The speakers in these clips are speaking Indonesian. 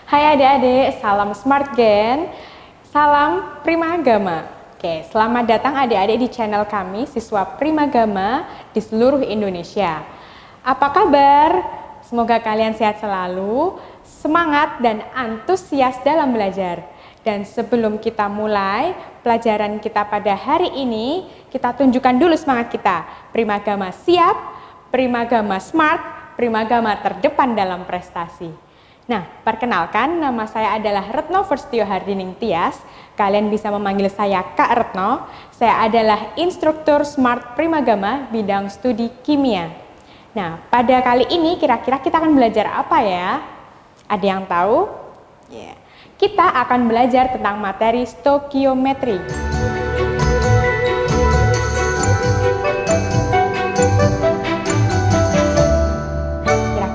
Hai adik-adik, salam Smart Gen, salam Primagama. Oke, selamat datang adik-adik di channel kami, Siswa Primagama di seluruh Indonesia. Apa kabar? Semoga kalian sehat selalu, semangat dan antusias dalam belajar. Dan sebelum kita mulai pelajaran kita pada hari ini, kita tunjukkan dulu semangat kita. Primagama siap, Primagama smart, Primagama terdepan dalam prestasi. Nah, perkenalkan, nama saya adalah Retno Firstio Hardining Tias. Kalian bisa memanggil saya Kak Retno. Saya adalah instruktur Smart Primagama bidang studi kimia. Nah, pada kali ini kira-kira kita akan belajar apa ya? Ada yang tahu? Yeah. Kita akan belajar tentang materi stoikiometri.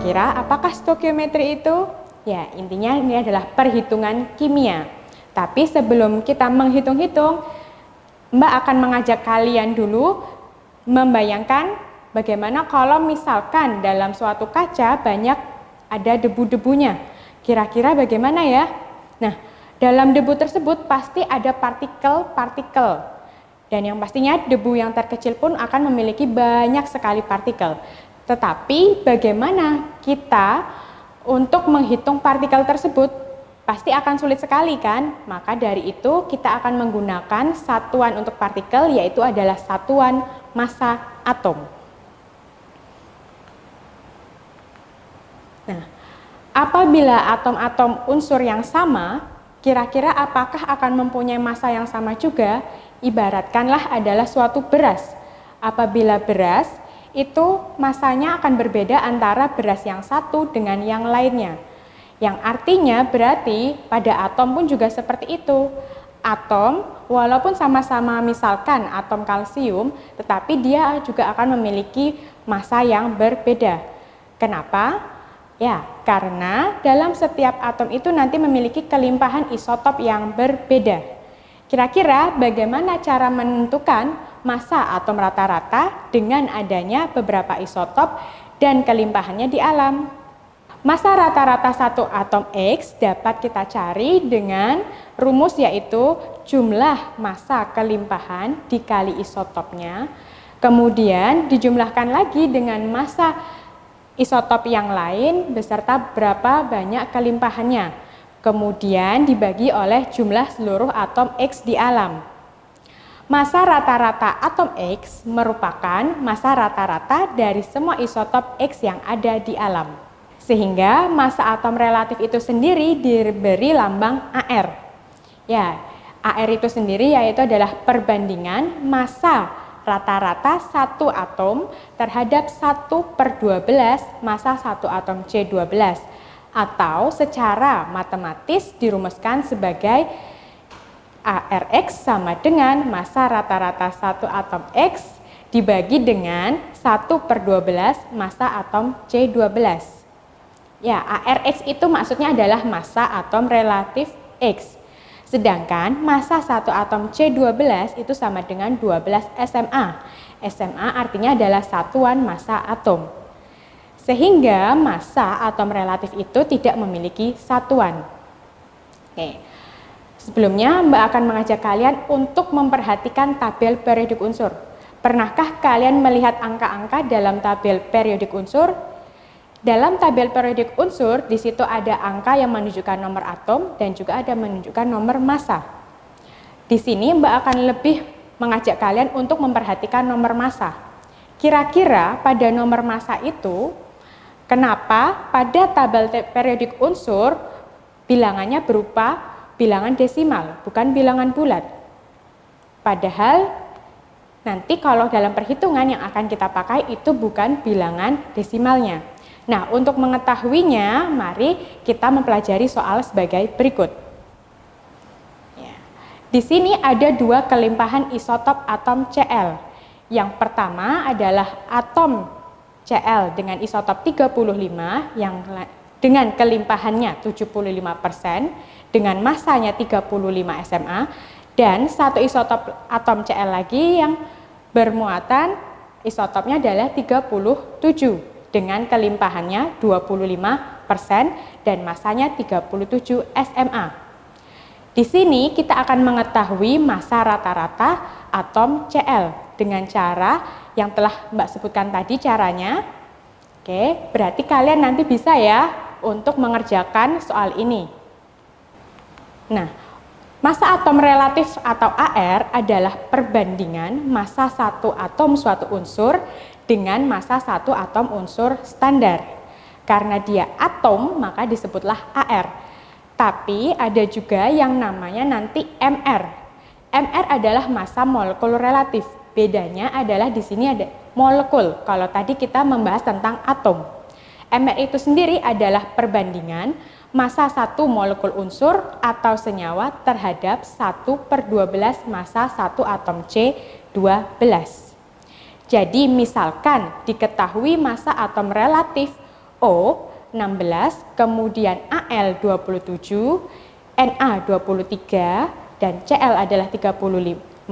Kira-kira apakah stoikiometri itu? Ya, intinya ini adalah perhitungan kimia. Tapi sebelum kita menghitung-hitung, Mbak akan mengajak kalian dulu membayangkan bagaimana kalau misalkan dalam suatu kaca banyak ada debu-debunya. Kira-kira bagaimana ya? Nah, dalam debu tersebut pasti ada partikel-partikel. Dan yang pastinya debu yang terkecil pun akan memiliki banyak sekali partikel. Tetapi bagaimana kita untuk menghitung partikel tersebut? Pasti akan sulit sekali kan? Maka dari itu kita akan menggunakan satuan untuk partikel, yaitu adalah satuan massa atom. Nah, apabila atom-atom unsur yang sama, kira-kira apakah akan mempunyai massa yang sama juga? Ibaratkanlah adalah suatu beras. Apabila beras itu masanya akan berbeda antara beras yang satu dengan yang lainnya. Yang artinya berarti pada atom pun juga seperti itu. Atom walaupun sama-sama misalkan atom kalsium, tetapi dia juga akan memiliki massa yang berbeda. Kenapa? Ya, karena dalam setiap atom itu nanti memiliki kelimpahan isotop yang berbeda. Kira-kira bagaimana cara menentukan massa atom rata-rata dengan adanya beberapa isotop dan kelimpahannya di alam? Massa rata-rata satu atom X dapat kita cari dengan rumus, yaitu jumlah massa kelimpahan dikali isotopnya, kemudian dijumlahkan lagi dengan massa isotop yang lain beserta berapa banyak kelimpahannya, kemudian dibagi oleh jumlah seluruh atom X di alam. Massa rata-rata atom X merupakan massa rata-rata dari semua isotop X yang ada di alam. Sehingga massa atom relatif itu sendiri diberi lambang AR. Ya, AR itu sendiri yaitu adalah perbandingan massa rata-rata satu atom terhadap 1/12 massa satu atom C12. Atau secara matematis dirumuskan sebagai ARX sama dengan massa rata-rata satu atom X dibagi dengan 1/12 massa atom C12. Ya, ARX itu maksudnya adalah massa atom relatif X. Sedangkan massa satu atom C12 itu sama dengan 12 SMA. SMA artinya adalah satuan massa atom. Sehingga massa atom relatif itu tidak memiliki satuan. Oke. Sebelumnya Mbak akan mengajak kalian untuk memperhatikan tabel periodik unsur. Pernahkah kalian melihat angka-angka dalam tabel periodik unsur? Dalam tabel periodik unsur, di situ ada angka yang menunjukkan nomor atom dan juga ada menunjukkan nomor massa. Di sini Mbak akan lebih mengajak kalian untuk memperhatikan nomor massa. Kira-kira pada nomor massa itu, kenapa pada tabel periodik unsur bilangannya berupa bilangan desimal, bukan bilangan bulat? Padahal nanti kalau dalam perhitungan yang akan kita pakai itu bukan bilangan desimalnya. Nah, untuk mengetahuinya, mari kita mempelajari soal sebagai berikut. Ya. Di sini ada dua kelimpahan isotop atom Cl. Yang pertama adalah atom Cl dengan isotop 35 yang dengan kelimpahannya 75%, dengan massanya 35 SMA, dan satu isotop atom Cl lagi yang bermuatan isotopnya adalah 37. dengan kelimpahannya 25% dan masanya 37 SMA. Di sini kita akan mengetahui massa rata-rata atom Cl dengan cara yang telah Mbak sebutkan tadi caranya. Oke, berarti kalian nanti bisa ya untuk mengerjakan soal ini. Nah, massa atom relatif atau AR adalah perbandingan massa satu atom suatu unsur dengan massa satu atom unsur standar. Karena dia atom, maka disebutlah AR. Tapi ada juga yang namanya nanti MR. MR adalah massa molekul relatif. Bedanya adalah di sini ada molekul. Kalau tadi kita membahas tentang atom. MR itu sendiri adalah perbandingan massa satu molekul unsur atau senyawa terhadap 1/12 massa satu atom C12. Jadi misalkan diketahui massa atom relatif O 16, kemudian Al 27, Na 23, dan Cl adalah 35,5,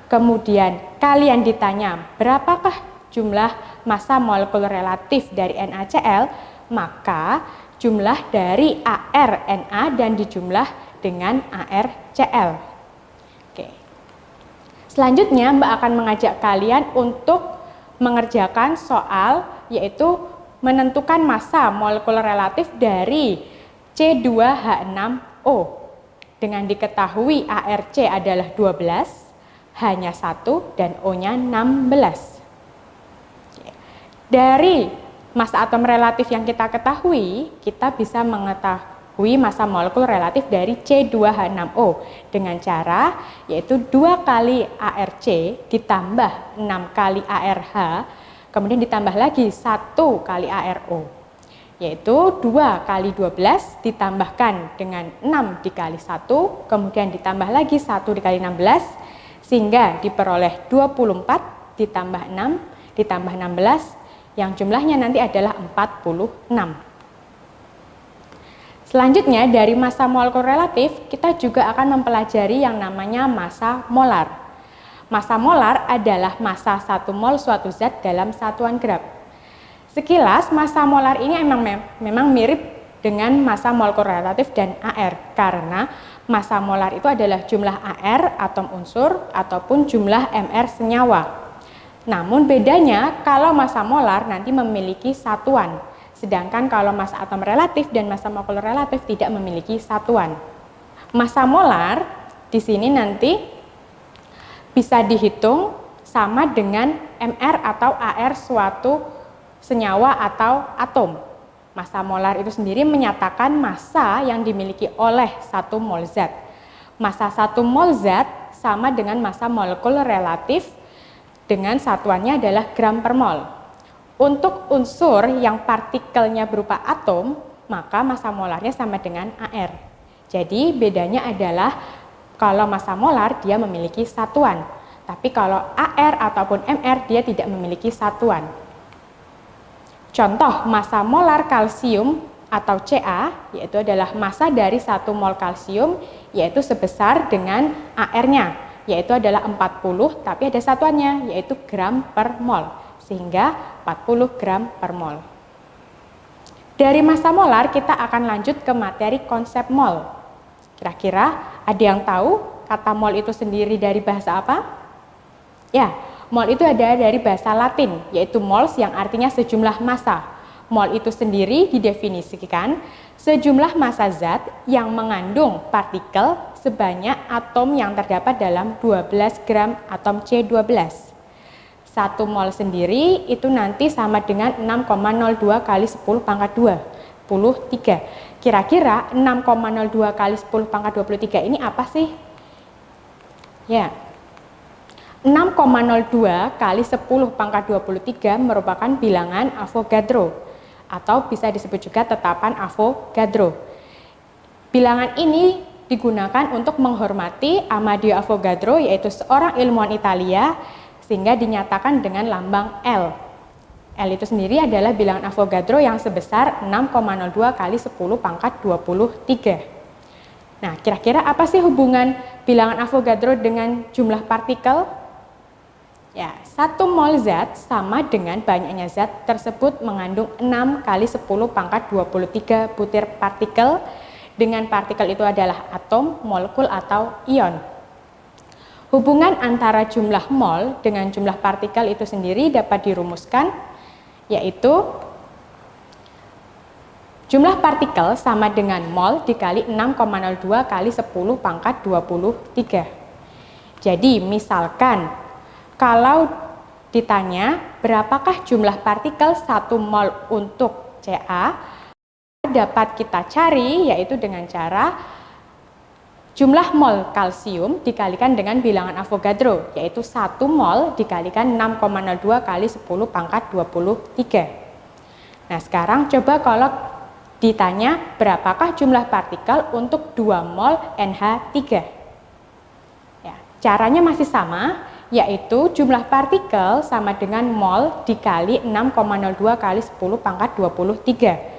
kemudian kalian ditanya berapakah jumlah massa molekul relatif dari NaCl, maka jumlah dari ArNa dan dijumlah dengan ArCl. Oke. Selanjutnya Mbak akan mengajak kalian untuk mengerjakan soal yaitu menentukan massa molekul relatif dari C2H6O. Dengan diketahui ARC adalah 12, hanya 1 dan O-nya 16. Dari massa atom relatif yang kita ketahui, kita bisa mengetahui massa molekul relatif dari C2H6O dengan cara yaitu 2 kali ARC ditambah 6 kali ARH, kemudian ditambah lagi 1 kali ARO, yaitu 2 kali 12 ditambahkan dengan 6 dikali 1, kemudian ditambah lagi 1 dikali 16, sehingga diperoleh 24 ditambah 6 ditambah 16, yang jumlahnya nanti adalah 46. Selanjutnya dari massa molekul relatif, kita juga akan mempelajari yang namanya massa molar. Massa molar adalah massa 1 mol suatu zat dalam satuan gram. Sekilas massa molar ini memang mirip dengan massa molekul relatif dan AR, karena massa molar itu adalah jumlah AR atom unsur ataupun jumlah MR senyawa. Namun bedanya kalau massa molar nanti memiliki satuan, sedangkan kalau massa atom relatif dan massa molekul relatif tidak memiliki satuan. Massa molar di sini nanti bisa dihitung sama dengan MR atau AR suatu senyawa atau atom. Massa molar itu sendiri menyatakan massa yang dimiliki oleh 1 mol zat. Massa 1 mol zat sama dengan massa molekul relatif dengan satuannya adalah gram per mol. Untuk unsur yang partikelnya berupa atom, maka massa molarnya sama dengan AR. Jadi bedanya adalah kalau massa molar dia memiliki satuan, tapi kalau AR ataupun MR dia tidak memiliki satuan. Contoh massa molar kalsium atau Ca yaitu adalah massa dari 1 mol kalsium yaitu sebesar dengan AR-nya yaitu adalah 40, tapi ada satuannya yaitu gram per mol, sehingga 40 gram per mol. Dari massa molar kita akan lanjut ke materi konsep mol. Kira-kira ada yang tahu kata mol itu sendiri dari bahasa apa? Ya, mol itu ada dari bahasa Latin, yaitu mols yang artinya sejumlah massa. Mol itu sendiri didefinisikan sejumlah massa zat yang mengandung partikel sebanyak atom yang terdapat dalam 12 gram atom C12. 1 mol sendiri itu nanti sama dengan 6,02 kali 10 pangkat 23. Kira-kira 6,02 kali 10 pangkat 23 ini apa sih? Ya, 6,02 kali 10 pangkat 23 merupakan bilangan Avogadro atau bisa disebut juga tetapan Avogadro. Bilangan ini digunakan untuk menghormati Amadeo Avogadro, yaitu seorang ilmuwan Italia, sehingga dinyatakan dengan lambang L. L itu sendiri adalah bilangan Avogadro yang sebesar 6,02 kali 10 pangkat 23. Nah, kira-kira apa sih hubungan bilangan Avogadro dengan jumlah partikel? Ya, 1 mol zat sama dengan banyaknya zat tersebut mengandung 6 kali 10 pangkat 23 butir partikel, dengan partikel itu adalah atom, molekul, atau ion. Hubungan antara jumlah mol dengan jumlah partikel itu sendiri dapat dirumuskan, yaitu jumlah partikel sama dengan mol dikali 6,02 kali 10 pangkat 23. Jadi misalkan kalau ditanya berapakah jumlah partikel 1 mol untuk Ca, dapat kita cari yaitu dengan cara jumlah mol kalsium dikalikan dengan bilangan Avogadro, yaitu 1 mol dikalikan 6,02 kali 10 pangkat 23. Nah, sekarang coba kalau ditanya berapakah jumlah partikel untuk 2 mol NH3. Ya, caranya masih sama, yaitu jumlah partikel sama dengan mol dikali 6,02 kali 10 pangkat 23.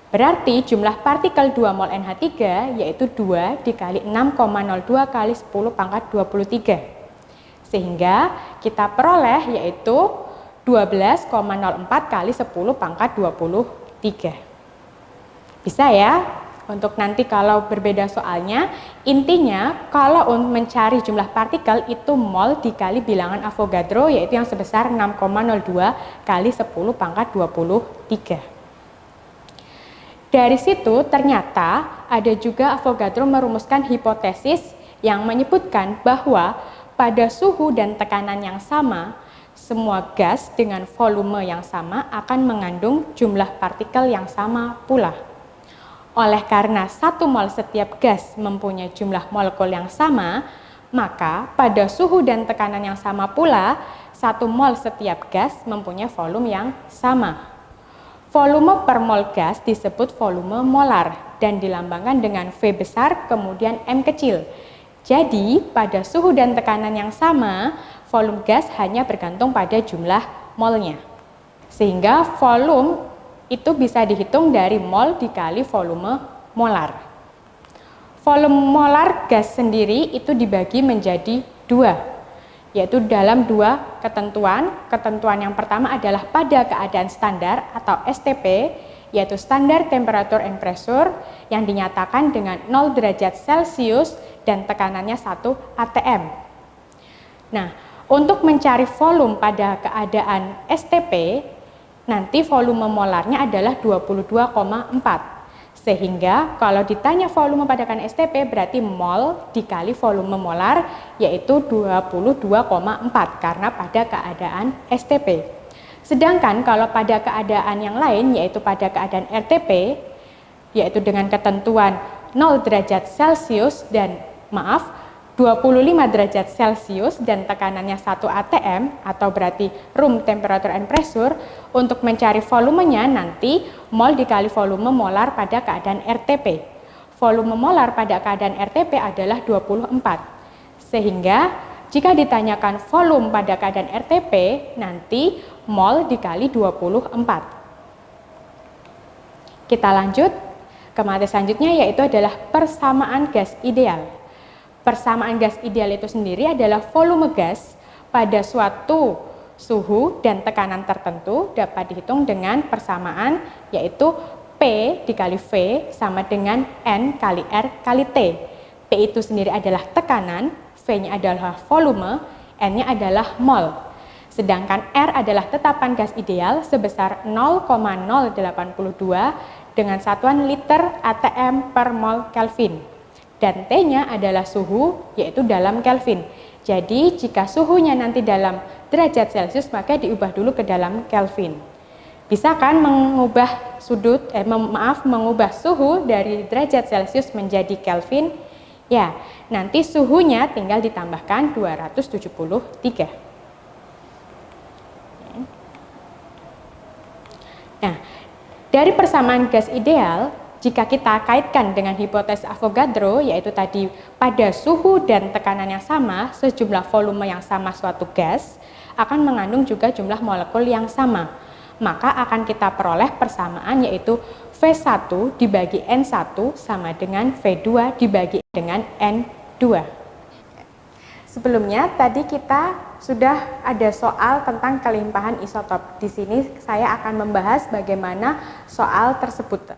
Berarti jumlah partikel 2 mol NH3 yaitu 2 dikali 6,02 kali 10 pangkat 23. Sehingga kita peroleh yaitu 12,04 kali 10 pangkat 23. Bisa ya? Untuk nanti kalau berbeda soalnya, intinya kalau mencari jumlah partikel itu mol dikali bilangan Avogadro, yaitu yang sebesar 6,02 kali 10 pangkat 23. Dari situ ternyata ada juga Avogadro merumuskan hipotesis yang menyebutkan bahwa pada suhu dan tekanan yang sama, semua gas dengan volume yang sama akan mengandung jumlah partikel yang sama pula. Oleh karena 1 mol setiap gas mempunyai jumlah molekul yang sama, maka pada suhu dan tekanan yang sama pula, 1 mol setiap gas mempunyai volume yang sama. Volume per mol gas disebut volume molar dan dilambangkan dengan V besar kemudian M kecil. Jadi, pada suhu dan tekanan yang sama, volume gas hanya bergantung pada jumlah molnya. Sehingga volume itu bisa dihitung dari mol dikali volume molar. Volume molar gas sendiri itu dibagi menjadi 2. Yaitu dalam 2 ketentuan. Ketentuan yang pertama adalah pada keadaan standar atau STP, yaitu standar temperature and pressure, yang dinyatakan dengan 0 derajat Celcius dan tekanannya 1 atm. Nah, untuk mencari volume pada keadaan STP, nanti volume molarnya adalah 22,4. Sehingga kalau ditanya volume pada keadaan STP berarti mol dikali volume molar yaitu 22,4 karena pada keadaan STP. Sedangkan kalau pada keadaan yang lain yaitu pada keadaan RTP yaitu dengan ketentuan 0 derajat Celcius dan 25 derajat Celcius dan tekanannya 1 atm atau berarti room temperature and pressure, untuk mencari volumenya nanti mol dikali volume molar pada keadaan RTP. Volume molar pada keadaan RTP adalah 24. Sehingga jika ditanyakan volume pada keadaan RTP nanti mol dikali 24. Kita lanjut ke materi selanjutnya yaitu adalah persamaan gas ideal. Persamaan gas ideal itu sendiri adalah volume gas pada suatu suhu dan tekanan tertentu dapat dihitung dengan persamaan yaitu P dikali V sama dengan N kali R kali T. P itu sendiri adalah tekanan, V-nya adalah volume, N-nya adalah mol. Sedangkan R adalah tetapan gas ideal sebesar 0,082 dengan satuan liter atm per mol Kelvin. Dan T-nya adalah suhu, yaitu dalam Kelvin. Jadi, jika suhunya nanti dalam derajat Celcius, maka diubah dulu ke dalam Kelvin. Bisa kan mengubah mengubah suhu dari derajat Celcius menjadi Kelvin? Ya, nanti suhunya tinggal ditambahkan 273. Nah, dari persamaan gas ideal, jika kita kaitkan dengan hipotesis Avogadro, yaitu tadi pada suhu dan tekanan yang sama, sejumlah volume yang sama suatu gas akan mengandung juga jumlah molekul yang sama. Maka akan kita peroleh persamaan yaitu V1 dibagi N1 sama dengan V2 dibagi dengan N2. Sebelumnya tadi kita sudah ada soal tentang kelimpahan isotop. Di sini saya akan membahas bagaimana soal tersebut.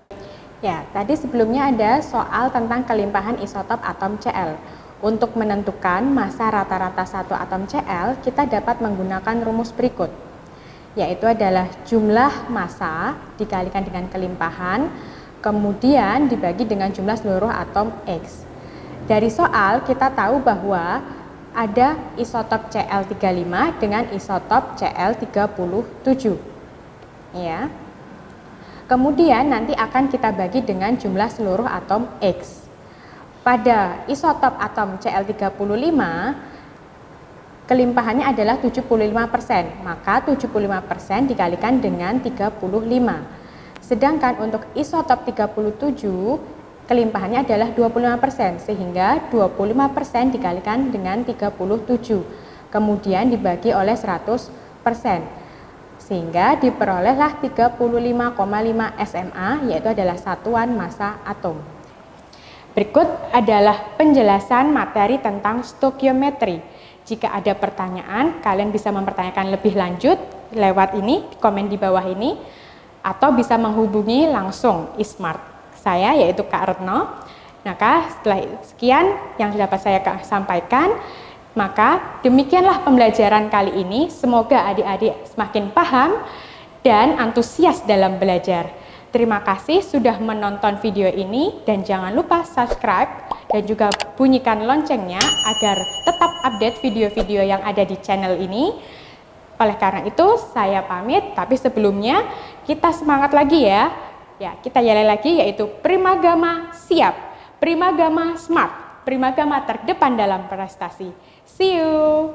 Ya, tadi sebelumnya ada soal tentang kelimpahan isotop atom Cl. Untuk menentukan massa rata-rata satu atom Cl, kita dapat menggunakan rumus berikut, yaitu adalah jumlah massa dikalikan dengan kelimpahan, kemudian dibagi dengan jumlah seluruh atom X. Dari soal kita tahu bahwa ada isotop Cl35 dengan isotop Cl37. Ya. Kemudian nanti akan kita bagi dengan jumlah seluruh atom X. Pada isotop atom Cl35, kelimpahannya adalah 75%, maka 75% dikalikan dengan 35. Sedangkan untuk isotop 37, kelimpahannya adalah 25%, sehingga 25% dikalikan dengan 37, kemudian dibagi oleh 100%, sehingga diperolehlah 35,5 SMA, yaitu adalah satuan massa atom. Berikut adalah penjelasan materi tentang stoikiometri. Jika ada pertanyaan, kalian bisa mempertanyakan lebih lanjut lewat ini, komen di bawah ini, atau bisa menghubungi langsung Ismart saya, yaitu Kak Retno. Maka setelah sekian yang dapat saya sampaikan, maka demikianlah pembelajaran kali ini. Semoga adik-adik semakin paham dan antusias dalam belajar. Terima kasih sudah menonton video ini, dan jangan lupa subscribe dan juga bunyikan loncengnya agar tetap update video-video yang ada di channel ini. Oleh karena itu saya pamit, tapi sebelumnya kita semangat lagi ya. Ya, kita yel lagi, yaitu Primagama siap, Primagama smart, Primagama terdepan dalam prestasi. See you.